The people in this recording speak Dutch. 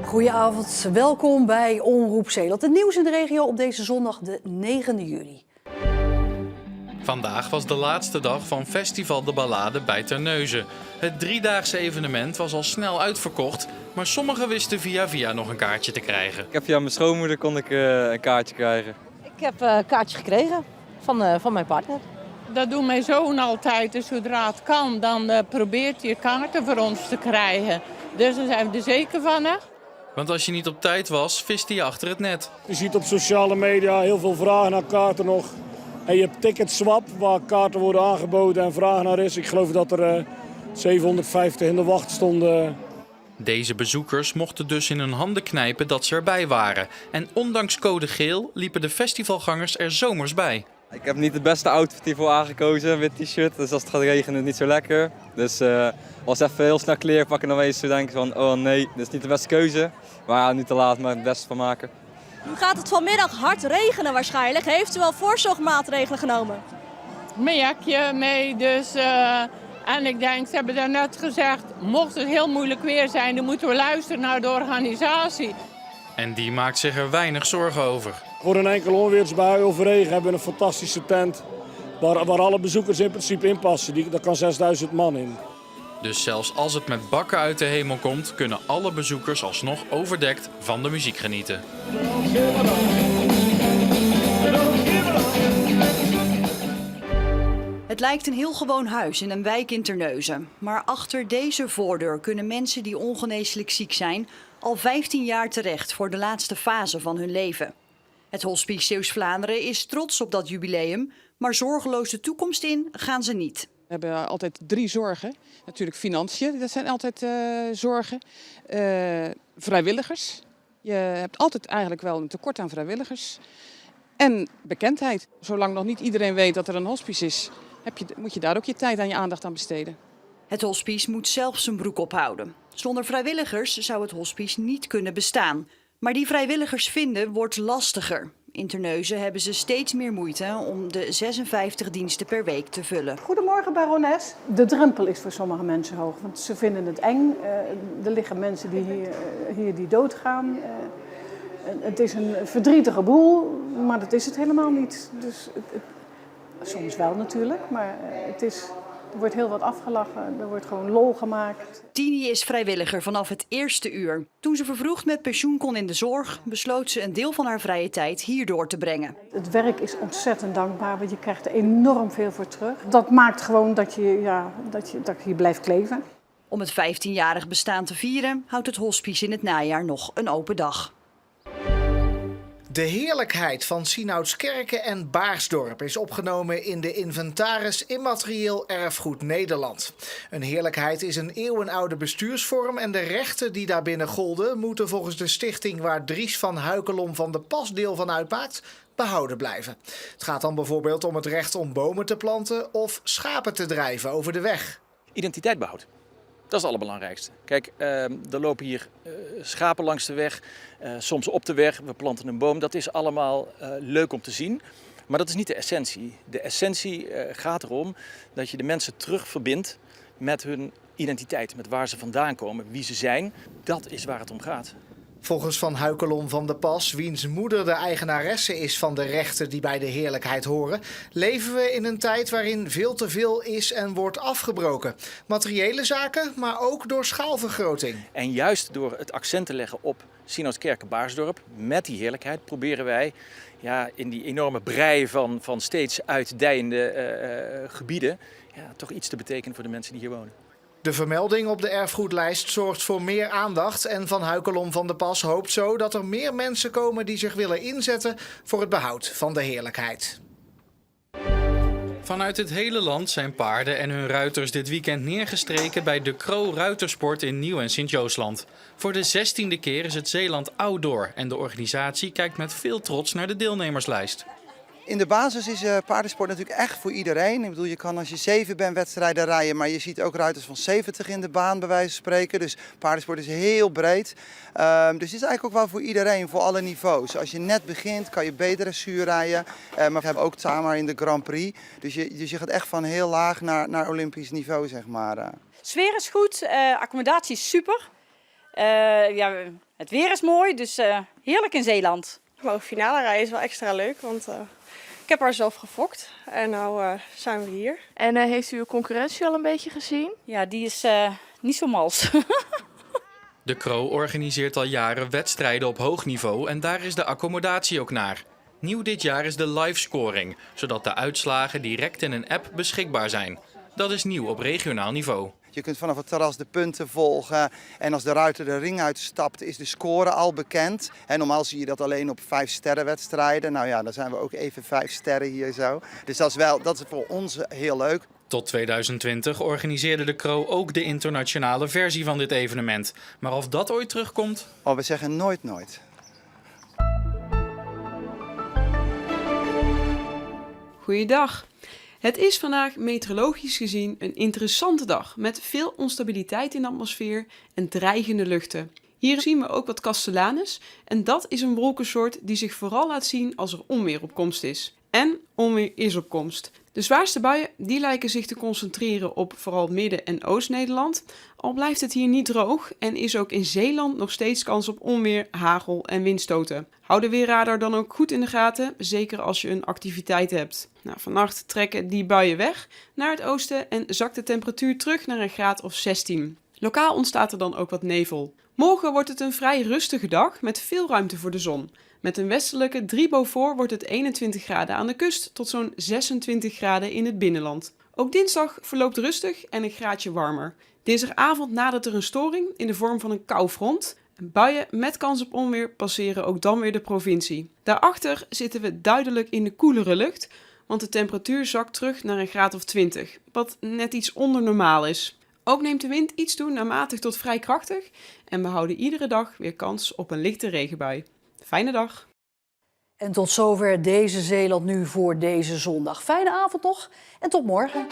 Goedenavond, welkom bij Omroep Zeeland. Het nieuws in de regio op deze zondag de 9e juli. Vandaag was de laatste dag van Festival de Ballade bij Terneuzen. Het 3-daagse evenement was al snel uitverkocht, maar sommigen wisten via nog een kaartje te krijgen. Ik heb via mijn schoonmoeder kon ik een kaartje krijgen. Ik heb een kaartje gekregen van mijn partner. Dat doet mijn zoon altijd. Dus zodra het kan, dan probeert hij kaarten voor ons te krijgen. Dus daar zijn we er zeker van, hè? Want als je niet op tijd was, viste je achter het net. Je ziet op sociale media heel veel vragen naar kaarten nog. En je hebt Ticketswap, waar kaarten worden aangeboden en vraag naar is. Ik geloof dat er 750 in de wacht stonden. Deze bezoekers mochten dus in hun handen knijpen dat ze erbij waren. En ondanks code geel liepen de festivalgangers er zomers bij. Ik heb niet de beste outfit hiervoor aangekozen, wit t-shirt. Dus als het gaat regenen is het niet zo lekker. Dus was even heel snel kleren pakken en dan eens zo denken van oh nee, dit is niet de beste keuze. Maar ja, niet te laat, maar het beste van maken. Nu gaat het vanmiddag hard regenen waarschijnlijk. Heeft u wel voorzorgmaatregelen genomen? Mijn jakje mee, dus... En ik denk, ze hebben daarnet gezegd, mocht het heel moeilijk weer zijn, dan moeten we luisteren naar de organisatie. En die maakt zich er weinig zorgen over. Voor een enkele onweersbui of regen hebben we een fantastische tent waar alle bezoekers in principe in passen. Daar kan 6000 man in. Dus zelfs als het met bakken uit de hemel komt, kunnen alle bezoekers alsnog overdekt van de muziek genieten. Het lijkt een heel gewoon huis in een wijk in Terneuzen. Maar achter deze voordeur kunnen mensen die ongeneeslijk ziek zijn al 15 jaar terecht voor de laatste fase van hun leven. Het Hospice Zeeuws-Vlaanderen is trots op dat jubileum, maar zorgeloos de toekomst in gaan ze niet. We hebben altijd 3 zorgen. Natuurlijk financiën, dat zijn altijd zorgen. Vrijwilligers. Je hebt altijd eigenlijk wel een tekort aan vrijwilligers. En bekendheid. Zolang nog niet iedereen weet dat er een hospice is, moet je daar ook je tijd en je aandacht aan besteden. Het hospice moet zelf zijn broek ophouden. Zonder vrijwilligers zou het hospice niet kunnen bestaan. Maar die vrijwilligers vinden wordt lastiger. In Terneuzen hebben ze steeds meer moeite om de 56 diensten per week te vullen. Goedemorgen, barones. De drempel is voor sommige mensen hoog, want ze vinden het eng. Er liggen mensen die doodgaan. Het is een verdrietige boel, maar dat is het helemaal niet. Dus soms wel natuurlijk, maar er wordt heel wat afgelachen, er wordt gewoon lol gemaakt. Tini is vrijwilliger vanaf het eerste uur. Toen ze vervroegd met pensioen kon in de zorg, besloot ze een deel van haar vrije tijd hier door te brengen. Het werk is ontzettend dankbaar, want je krijgt er enorm veel voor terug. Dat maakt gewoon dat je blijft kleven. Om het 15-jarig bestaan te vieren, houdt het hospice in het najaar nog een open dag. De heerlijkheid van Sinoutskerke en Baarsdorp is opgenomen in de inventaris Immaterieel Erfgoed Nederland. Een heerlijkheid is een eeuwenoude bestuursvorm en de rechten die daarbinnen golden moeten volgens de stichting waar Dries van Huikelom van de Pas deel van uitmaakt behouden blijven. Het gaat dan bijvoorbeeld om het recht om bomen te planten of schapen te drijven over de weg. Identiteitbehoud. Dat is het allerbelangrijkste. Kijk, er lopen hier schapen langs de weg, soms op de weg, we planten een boom. Dat is allemaal leuk om te zien, maar dat is niet de essentie. De essentie gaat erom dat je de mensen terug verbindt met hun identiteit, met waar ze vandaan komen, wie ze zijn. Dat is waar het om gaat. Volgens Van Huikelom van de Pas, wiens moeder de eigenaresse is van de rechten die bij de heerlijkheid horen, leven we in een tijd waarin veel te veel is en wordt afgebroken. Materiële zaken, maar ook door schaalvergroting. En juist door het accent te leggen op Sinoutskerke-Baarsdorp, met die heerlijkheid, proberen wij in die enorme brei van steeds uitdijende gebieden toch iets te betekenen voor de mensen die hier wonen. De vermelding op de erfgoedlijst zorgt voor meer aandacht en Van Huikelom van de Pas hoopt zo dat er meer mensen komen die zich willen inzetten voor het behoud van de heerlijkheid. Vanuit het hele land zijn paarden en hun ruiters dit weekend neergestreken bij De Croo Ruitersport in Nieuw- en Sint-Joosland. Voor de 16e keer is het Zeeland Outdoor en de organisatie kijkt met veel trots naar de deelnemerslijst. In de basis is paardensport natuurlijk echt voor iedereen. Ik bedoel, je kan als je 7 bent wedstrijden rijden, maar je ziet ook ruiters van 70 in de baan bij wijze van spreken. Dus paardensport is heel breed. Dus het is eigenlijk ook wel voor iedereen, voor alle niveaus. Als je net begint, kan je beter dressuur rijden. Maar we hebben ook Tamar in de Grand Prix. Dus je gaat echt van heel laag naar Olympisch niveau, zeg maar. Sfeer is goed, accommodatie is super. Het weer is mooi, dus heerlijk in Zeeland. Maar finale rijden is wel extra leuk, want ik heb haar zelf gefokt en nu zijn we hier. En heeft u uw concurrentie al een beetje gezien? Ja, die is niet zo mals. De Kro organiseert al jaren wedstrijden op hoog niveau en daar is de accommodatie ook naar. Nieuw dit jaar is de livescoring, zodat de uitslagen direct in een app beschikbaar zijn. Dat is nieuw op regionaal niveau. Je kunt vanaf het terras de punten volgen en als de ruiter de ring uitstapt is de score al bekend. En normaal zie je dat alleen op 5-sterrenwedstrijden. Nou ja, dan zijn we ook even 5 sterren hier zo. Dus dat is voor ons heel leuk. Tot 2020 organiseerde de Kro ook de internationale versie van dit evenement. Maar of dat ooit terugkomt? Oh, we zeggen nooit nooit. Goeiedag. Het is vandaag meteorologisch gezien een interessante dag met veel onstabiliteit in de atmosfeer en dreigende luchten. Hier zien we ook wat castellanus en dat is een wolkensoort die zich vooral laat zien als er onweer op komst is. En onweer is op komst. De zwaarste buien die lijken zich te concentreren op vooral Midden- en Oost-Nederland. Al blijft het hier niet droog en is ook in Zeeland nog steeds kans op onweer, hagel en windstoten. Hou de weerradar dan ook goed in de gaten, zeker als je een activiteit hebt. Vannacht trekken die buien weg naar het oosten en zakt de temperatuur terug naar een graad of 16. Lokaal ontstaat er dan ook wat nevel. Morgen wordt het een vrij rustige dag met veel ruimte voor de zon. Met een westelijke 3 Beaufort wordt het 21 graden aan de kust tot zo'n 26 graden in het binnenland. Ook dinsdag verloopt rustig en een graadje warmer. Dinsdagavond nadert er een storing in de vorm van een koufront. Buien met kans op onweer passeren ook dan weer de provincie. Daarachter zitten we duidelijk in de koelere lucht, want de temperatuur zakt terug naar een graad of 20, wat net iets onder normaal is. Ook neemt de wind iets toe naar matig tot vrij krachtig en we houden iedere dag weer kans op een lichte regenbui. Fijne dag. En tot zover deze Zeeland nu voor deze zondag. Fijne avond nog en tot morgen.